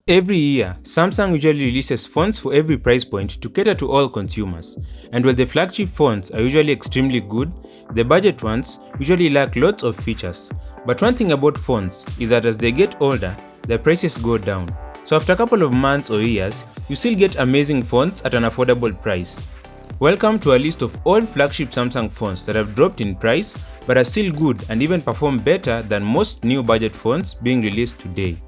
Every year, Samsung usually releases phones for every price point to cater to all consumers. And while the flagship phones are usually extremely good, the budget ones usually lack lots of features. But one thing about phones is that as they get older, their prices go down. So after a couple of months or years, you still get amazing phones at an affordable price. Welcome to a list of all flagship Samsung phones that have dropped in price but are still good and even perform better than most new budget phones being released today.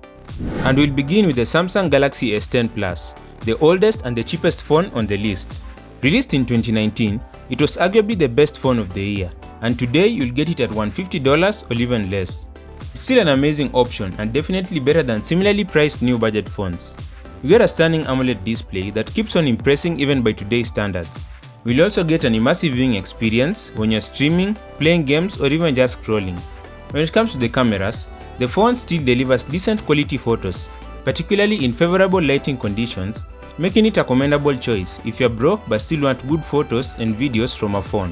And we'll begin with the Samsung Galaxy S10 Plus, the oldest and the cheapest phone on the list. Released in 2019, it was arguably the best phone of the year, and today you'll get it at $150 or even less. It's still an amazing option and definitely better than similarly priced new budget phones. You get a stunning AMOLED display that keeps on impressing even by today's standards. You'll also get an immersive viewing experience when you're streaming, playing games, or even just scrolling. When it comes to the cameras, the phone still delivers decent quality photos, particularly in favorable lighting conditions, making it a commendable choice if you're broke but still want good photos and videos from a phone.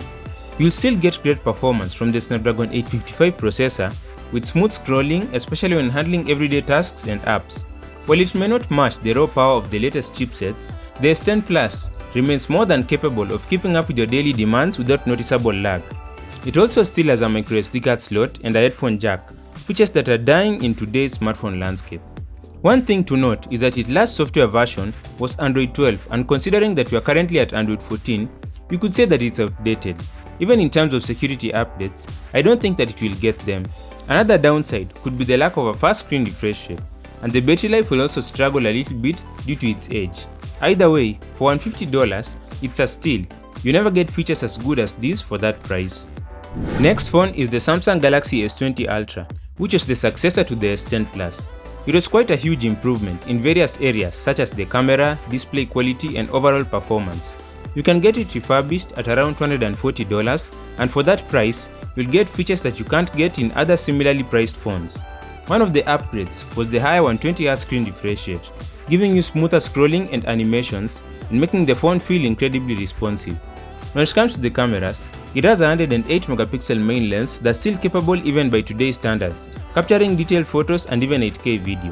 You'll still get great performance from the Snapdragon 855 processor with smooth scrolling, especially when handling everyday tasks and apps. While it may not match the raw power of the latest chipsets, the S10 Plus remains more than capable of keeping up with your daily demands without noticeable lag. It also still has a microSD card slot and a headphone jack, features that are dying in today's smartphone landscape. One thing to note is that its last software version was Android 12, and considering that we are currently at Android 14, you could say that it's outdated. Even in terms of security updates, I don't think that it will get them. Another downside could be the lack of a fast screen refresh rate, and the battery life will also struggle a little bit due to its age. Either way, for $150, it's a steal. You never get features as good as these for that price. Next phone is the Samsung Galaxy S20 Ultra, which is the successor to the S10 Plus. It was quite a huge improvement in various areas such as the camera, display quality, and overall performance. You can get it refurbished at around $240, and for that price, you'll get features that you can't get in other similarly priced phones. One of the upgrades was the higher 120Hz screen refresh rate, giving you smoother scrolling and animations and making the phone feel incredibly responsive. When it comes to the cameras, it has a 108 megapixel main lens that's still capable even by today's standards, capturing detailed photos and even 8K video.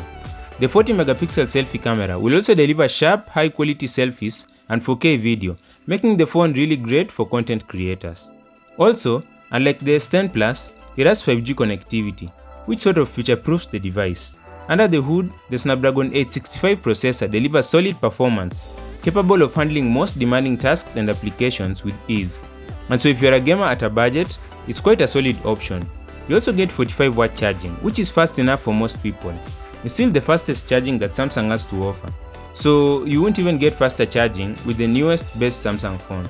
The 40 megapixel selfie camera will also deliver sharp, high quality selfies and 4K video, making the phone really great for content creators. Also, unlike the S10 Plus, it has 5G connectivity, which sort of future-proofs the device. Under the hood, the Snapdragon 865 processor delivers solid performance, capable of handling most demanding tasks and applications with ease. And so if you're a gamer at a budget, it's quite a solid option. You also get 45-watt charging, which is fast enough for most people. It's still the fastest charging that Samsung has to offer. So you won't even get faster charging with the newest best Samsung phone.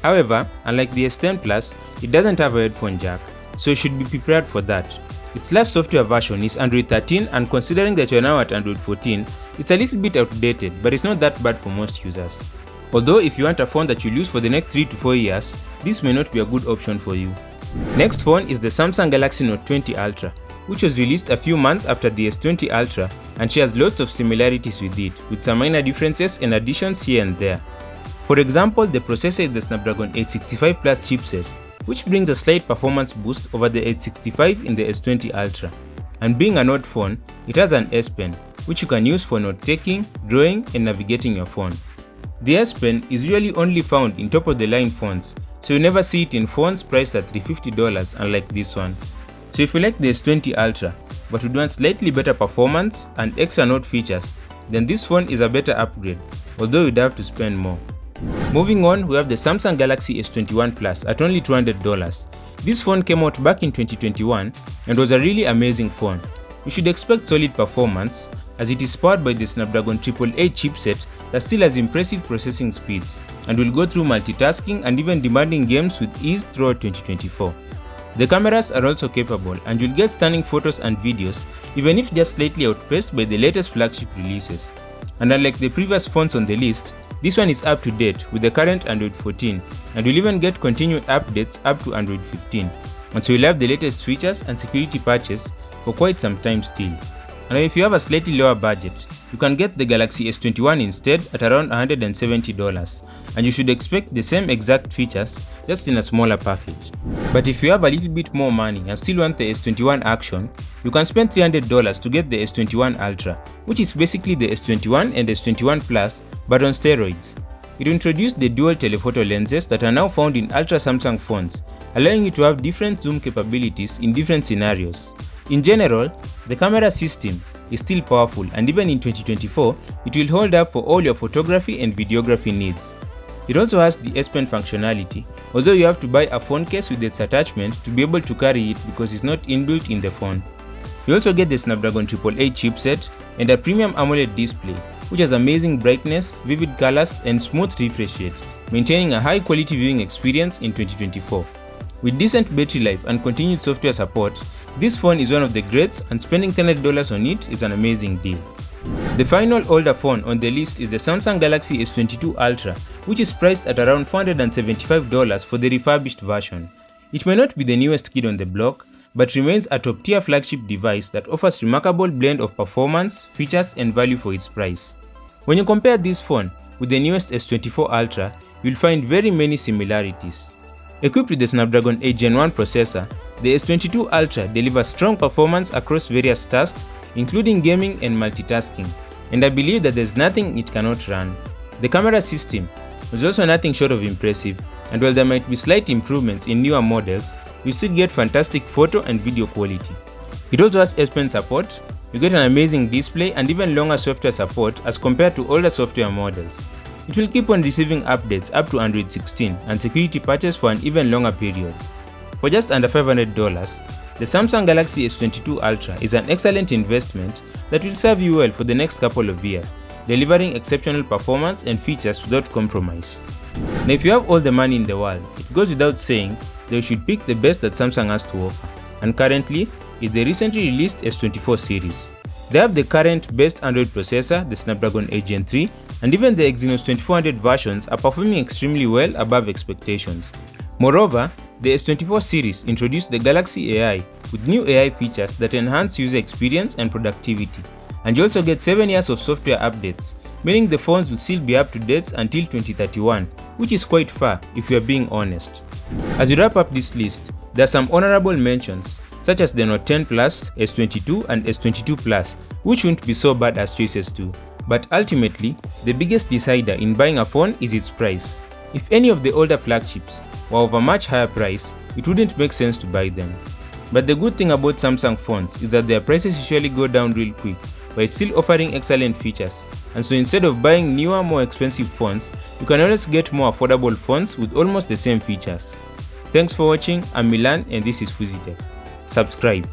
However, unlike the S10 Plus, it doesn't have a headphone jack, so you should be prepared for that. Its last software version is Android 13, and considering that you're now at Android 14, it's a little bit outdated, but it's not that bad for most users. Although if you want a phone that you'll use for the next 3 to 4 years, this may not be a good option for you. Next phone is the Samsung Galaxy Note 20 Ultra, which was released a few months after the S20 Ultra and shares lots of similarities with it, with some minor differences and additions here and there. For example, the processor is the Snapdragon 865 Plus chipset, which brings a slight performance boost over the 865 in the S20 Ultra. And being a Note phone, it has an S Pen, which you can use for note-taking, drawing, and navigating your phone. The S Pen is usually only found in top-of-the-line phones, so you never see it in phones priced at $350 unlike this one. So if you like the S20 Ultra, but would want slightly better performance and extra note features, then this phone is a better upgrade, although you'd have to spend more. Moving on, we have the Samsung Galaxy S21 Plus at only $200. This phone came out back in 2021 and was a really amazing phone. You should expect solid performance, as it is powered by the Snapdragon 888 chipset that still has impressive processing speeds and will go through multitasking and even demanding games with ease throughout 2024. The cameras are also capable, and you'll get stunning photos and videos, even if just slightly outpaced by the latest flagship releases. And unlike the previous phones on the list, this one is up to date with the current Android 14, and you'll even get continued updates up to Android 15. And so you'll have the latest features and security patches for quite some time still. And if you have a slightly lower budget, you can get the Galaxy S21 instead at around $170, and you should expect the same exact features, just in a smaller package. But if you have a little bit more money and still want the S21 action, you can spend $300 to get the S21 Ultra, which is basically the S21 and S21 Plus, but on steroids. It introduced the dual telephoto lenses that are now found in Ultra Samsung phones, allowing you to have different zoom capabilities in different scenarios. In general, the camera system is still powerful, and even in 2024, it will hold up for all your photography and videography needs. It also has the S Pen functionality, although you have to buy a phone case with its attachment to be able to carry it because it's not inbuilt in the phone. You also get the Snapdragon 888 chipset and a premium AMOLED display, which has amazing brightness, vivid colors, and smooth refresh rate, maintaining a high quality viewing experience in 2024. With decent battery life and continued software support, this phone is one of the greats, and spending $10 on it is an amazing deal. The final older phone on the list is the Samsung Galaxy S22 Ultra, which is priced at around $475 for the refurbished version. It may not be the newest kid on the block, but remains a top-tier flagship device that offers remarkable blend of performance, features, and value for its price. When you compare this phone with the newest S24 Ultra, you'll find very many similarities. Equipped with the Snapdragon 8 Gen 1 processor, the S22 Ultra delivers strong performance across various tasks, including gaming and multitasking, and I believe that there's nothing it cannot run. The camera system was also nothing short of impressive, and while there might be slight improvements in newer models, you still get fantastic photo and video quality. It also has S Pen support, you get an amazing display, and even longer software support as compared to older software models. It will keep on receiving updates up to Android 16 and security patches for an even longer period. For just under $500, the Samsung Galaxy S22 Ultra is an excellent investment that will serve you well for the next couple of years, delivering exceptional performance and features without compromise. Now, if you have all the money in the world, it goes without saying that you should pick the best that Samsung has to offer, and currently is the recently released S24 series. They have the current best Android processor, the Snapdragon 8 Gen 3, and even the Exynos 2400 versions are performing extremely well above expectations. Moreover, the S24 series introduced the Galaxy AI with new AI features that enhance user experience and productivity, and you also get 7 years of software updates, meaning the phones will still be up to date until 2031, which is quite far if you are being honest. As we wrap up this list, there are some honorable mentions, such as the Note 10 Plus, S22 and S22 Plus, which won't be so bad as choices too. But ultimately, the biggest decider in buying a phone is its price. If any of the older flagships were of a much higher price, it wouldn't make sense to buy them. But the good thing about Samsung phones is that their prices usually go down real quick, while still offering excellent features. And so instead of buying newer, more expensive phones, you can always get more affordable phones with almost the same features. Thanks for watching. I'm Milan and this is Fuzitech. Subscribe.